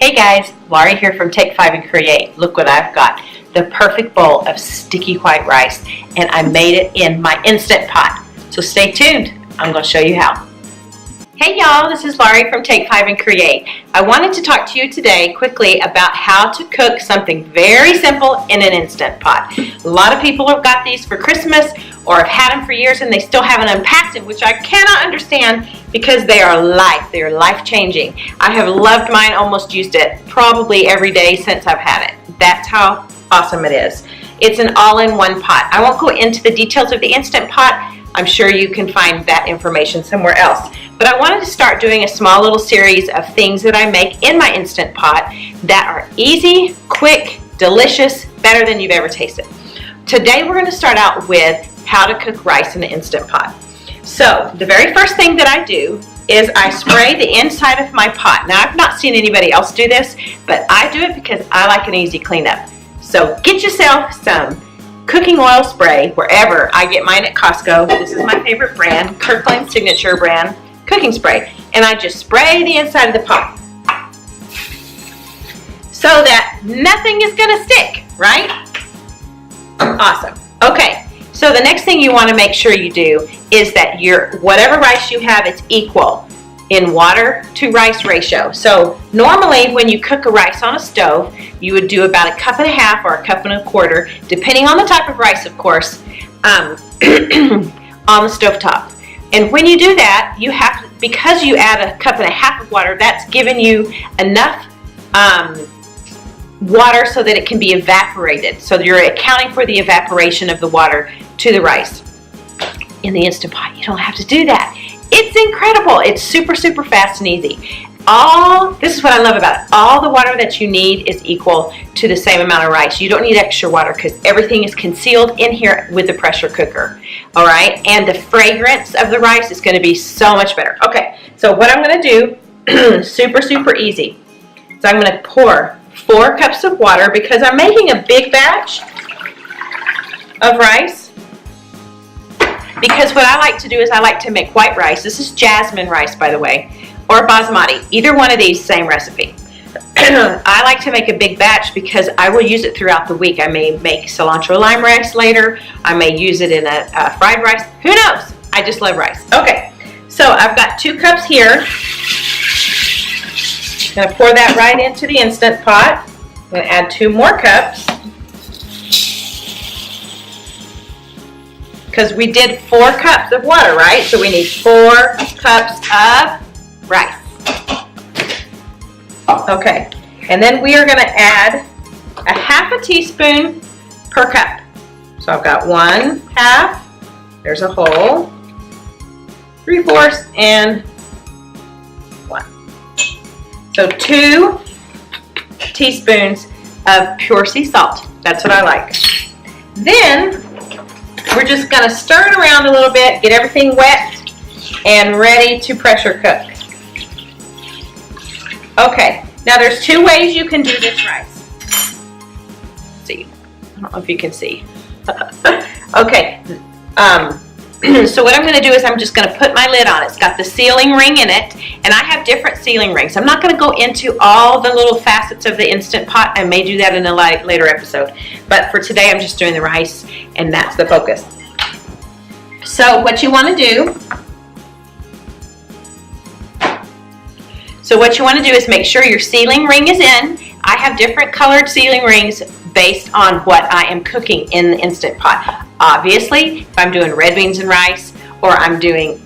Hey guys, Laurie here from Take 5 and Create. Look what I've got. The perfect bowl of sticky white rice, and I made it in my Instant Pot. So stay tuned. I'm going to show you how. Hey y'all, this is Laurie from Take 5 and Create. I wanted to talk to you today quickly about how to cook something very simple in an Instant Pot. A lot of people have got these for Christmas or have had them for years and they still haven't unpacked them, which I cannot understand because they are life-changing. I have loved mine, almost used it probably every day since I've had it. That's how awesome it is. It's an all-in-one pot. I won't go into the details of the Instant Pot. I'm sure you can find that information somewhere else. But I wanted to start doing a small little series of things that I make in my Instant Pot that are easy, quick, delicious, better than you've ever tasted. Today we're going to start out with how to cook rice in an Instant Pot. So the very first thing that I do is I spray the inside of my pot. Now I've not seen anybody else do this, but I do it because I like an easy cleanup. So get yourself some cooking oil spray wherever. I get mine at Costco. This is my favorite brand, Kirkland Signature brand cooking spray. And I just spray the inside of the pot so that nothing is going to stick, right? Awesome. Okay, so the next thing you want to make sure you do is that your whatever rice you have, it's equal in water to rice ratio. So normally when you cook a rice on a stove, you would do about 1.5 cups or 1.25 cups, depending on the type of rice, of course, on the stove top. And when you do that, you have, because you add 1.5 cups of water, that's giving you enough water so that it can be evaporated. So you're accounting for the evaporation of the water to the rice. In the Instant Pot, you don't have to do that. It's incredible. It's super, super fast and easy. This is what I love about it. All the water that you need is equal to the same amount of rice. You don't need extra water because everything is concealed in here with the pressure cooker. All right, and the fragrance of the rice is going to be so much better. Okay, so what I'm going to do, super, super easy. So I'm going to pour 4 cups of water because I'm making a big batch of rice. Because what I like to do is I like to make white rice. This is Jasmine rice, by the way, or Basmati. Either one of these, same recipe. I like to make a big batch because I will use it throughout the week. I may make cilantro lime rice later. I may use it in a fried rice. Who knows? I just love rice. Okay, so I've got 2 cups here. I'm going to pour that right into the Instant Pot. I'm going to add 2 more cups. Because we did 4 cups of water, right? So we need 4 cups of rice. Okay, and then we are going to add 1/2 teaspoon per cup. So I've got 1/2, there's a whole, 3/4, and 1. So 2 teaspoons of pure sea salt. That's what I like. Then we're just going to stir it around a little bit, get everything wet and ready to pressure cook. Okay, now there's 2 ways you can do this rice. Let's see, I don't know if you can see. Okay, so what I'm going to do is I'm just going to put my lid on. It's got the sealing ring in it, and I have different sealing rings. I'm not going to go into all the little facets of the Instant Pot. I may do that in a later episode, but for today I'm just doing the rice, and that's the focus. So what you want to do is make sure your sealing ring is in. I have different colored sealing rings based on what I am cooking in the Instant Pot. Obviously, if I'm doing red beans and rice, or I'm doing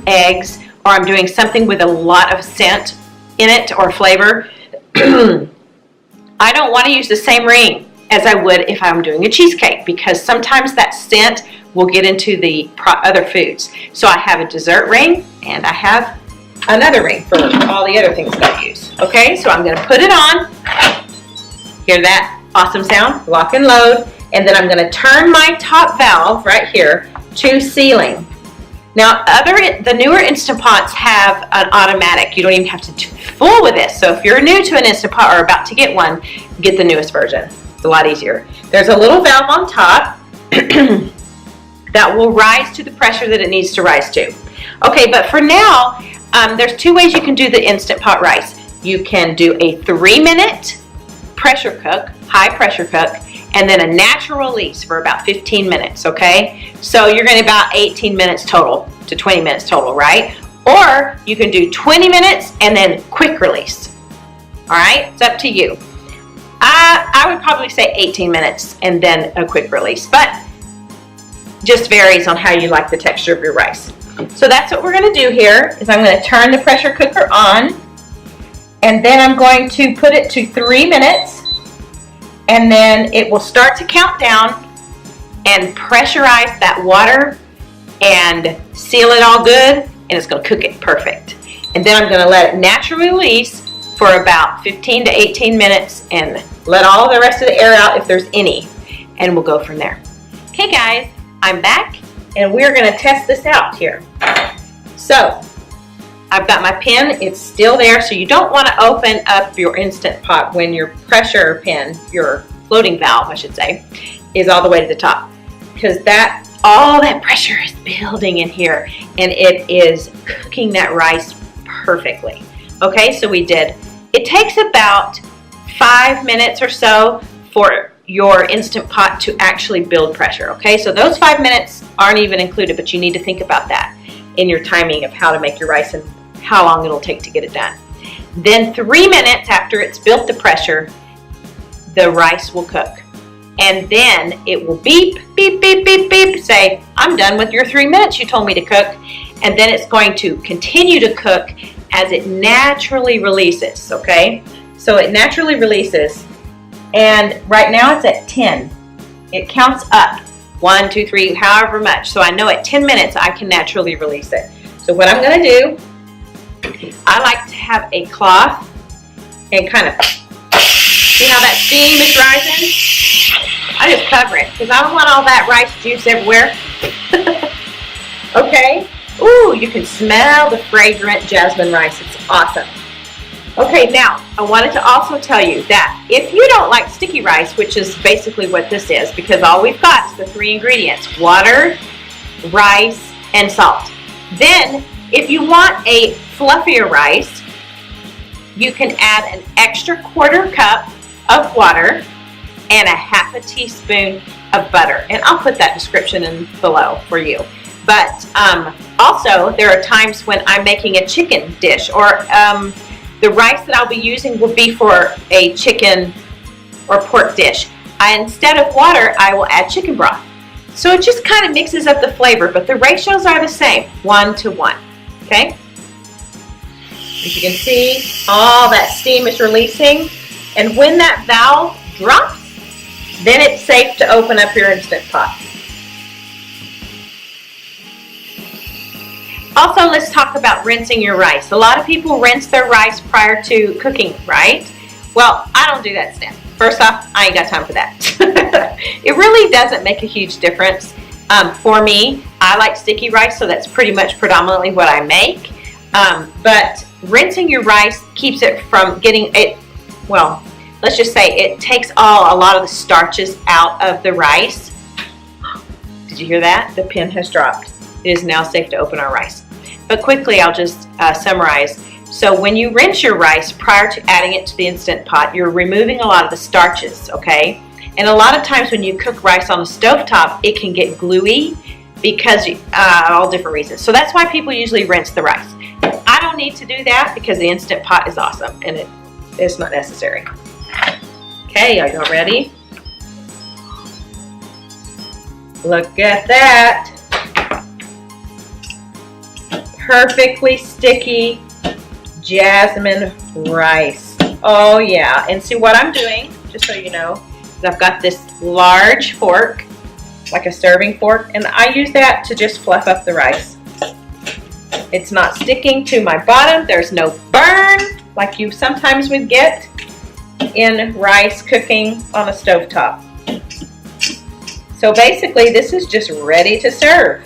eggs, or I'm doing something with a lot of scent in it or flavor, I don't want to use the same ring as I would if I'm doing a cheesecake, because sometimes that scent will get into the other foods. So I have a dessert ring and I have another ring for all the other things that I use. Okay, so I'm going to put it on. Hear that awesome sound? Lock and load. And then I'm going to turn my top valve right here to sealing. Now, the newer Instant Pots have an automatic. You don't even have to fool with this. So if you're new to an Instant Pot or about to get one, get the newest version. It's a lot easier. There's a little valve on top that will rise to the pressure that it needs to rise to. Okay, but for now, there's 2 ways you can do the Instant Pot rice. You can do a 3-minute pressure cook, high pressure cook, and then a natural release for about 15 minutes, okay? So you're going to about 18 minutes total to 20 minutes total, right? Or you can do 20 minutes and then quick release. All right, it's up to you. I would probably say 18 minutes and then a quick release, but just varies on how you like the texture of your rice. So that's what we're going to do here, is I'm going to turn the pressure cooker on, and then I'm going to put it to 3 minutes, and then it will start to count down and pressurize that water and seal it all good, and it's going to cook it perfect. And then I'm going to let it naturally release for about 15 to 18 minutes and let all the rest of the air out if there's any, and we'll go from there. Okay guys, I'm back and we're going to test this out here. So I've got my pin, it's still there, so you don't want to open up your Instant Pot when your pressure pin, your floating valve I should say, is all the way to the top, because all that pressure is building in here and it is cooking that rice perfectly. Okay, so we did, it takes about 5 minutes or so for your Instant Pot to actually build pressure. Okay, so those 5 minutes aren't even included, but you need to think about that in your timing of how to make your rice and how long it'll take to get it done. Then 3 minutes after it's built the pressure, the rice will cook. And then it will beep, beep, beep, beep, beep, say, I'm done with your 3 minutes you told me to cook. And then it's going to continue to cook as it naturally releases, okay? So it naturally releases, and right now it's at 10. It counts up, 1, 2, 3, however much. So I know at 10 minutes I can naturally release it. So what I'm gonna do, I like to have a cloth and kind of, see how that steam is rising? I just cover it because I don't want all that rice juice everywhere. Okay. Ooh, you can smell the fragrant jasmine rice. It's awesome. Okay, now I wanted to also tell you that if you don't like sticky rice, which is basically what this is, because all we've got is the 3 ingredients, water, rice, and salt. Then if you want a fluffier rice, you can add an extra 1/4 cup of water and a 1/2 teaspoon of butter. And I'll put that description in below for you. But also, there are times when I'm making a chicken dish, or the rice that I'll be using will be for a chicken or pork dish. Instead of water, I will add chicken broth. So it just kind of mixes up the flavor, but the ratios are the same, 1 to 1, okay? As you can see, all that steam is releasing, and when that valve drops, then it's safe to open up your Instant Pot. Also, let's talk about rinsing your rice. A lot of people rinse their rice prior to cooking, right? Well, I don't do that step. First off, I ain't got time for that. It really doesn't make a huge difference. For me, I like sticky rice, so that's pretty much predominantly what I make. But rinsing your rice keeps it from getting it, well, let's just say it takes a lot of the starches out of the rice. Did you hear that? The pin has dropped. It is now safe to open our rice. But quickly, I'll just summarize. So when you rinse your rice prior to adding it to the Instant Pot, you're removing a lot of the starches, okay? And a lot of times when you cook rice on a stovetop, it can get gluey because all different reasons. So that's why people usually rinse the rice. I don't need to do that because the Instant Pot is awesome and it's not necessary. Okay, are y'all ready? Look at that. Perfectly sticky jasmine rice. Oh yeah, and see what I'm doing, just so you know, is I've got this large fork, like a serving fork, and I use that to just fluff up the rice. It's not sticking to my bottom, there's no burn like you sometimes would get in rice cooking on a stovetop. So basically this is just ready to serve.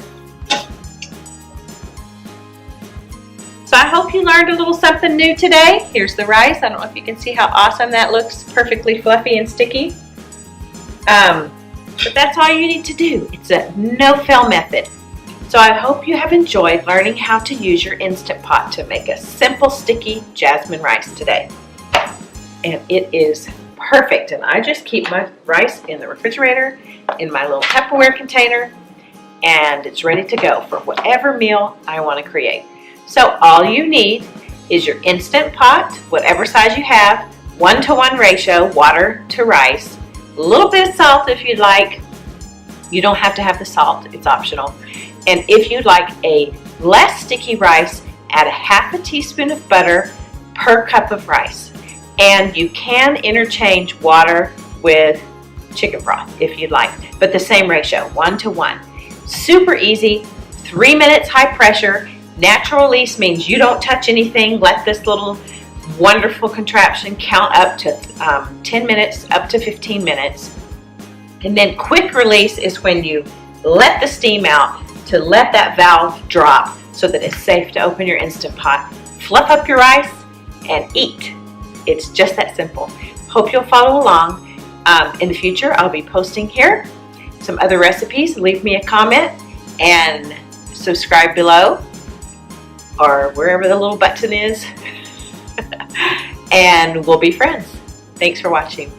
So I hope you learned a little something new today. Here's the rice. I don't know if you can see how awesome that looks, perfectly fluffy and sticky. But that's all you need to do. It's a no-fail method. So I hope you have enjoyed learning how to use your Instant Pot to make a simple, sticky jasmine rice today. And it is perfect. And I just keep my rice in the refrigerator in my little Tupperware container, and it's ready to go for whatever meal I want to create. So all you need is your Instant Pot, whatever size you have, 1-to-1 ratio, water to rice, a little bit of salt if you'd like. You don't have to have the salt, it's optional. And if you'd like a less sticky rice, add a half a teaspoon of butter per cup of rice. And you can interchange water with chicken broth if you'd like, but the same ratio, 1-to-1. Super easy, 3 minutes high pressure. Natural release means you don't touch anything. Let this little wonderful contraption count up to 10 minutes, up to 15 minutes. And then quick release is when you let the steam out to let that valve drop so that it's safe to open your Instant Pot, fluff up your rice, and eat. It's just that simple. Hope you'll follow along. In the future, I'll be posting here some other recipes. Leave me a comment and subscribe below or wherever the little button is. And we'll be friends. Thanks for watching.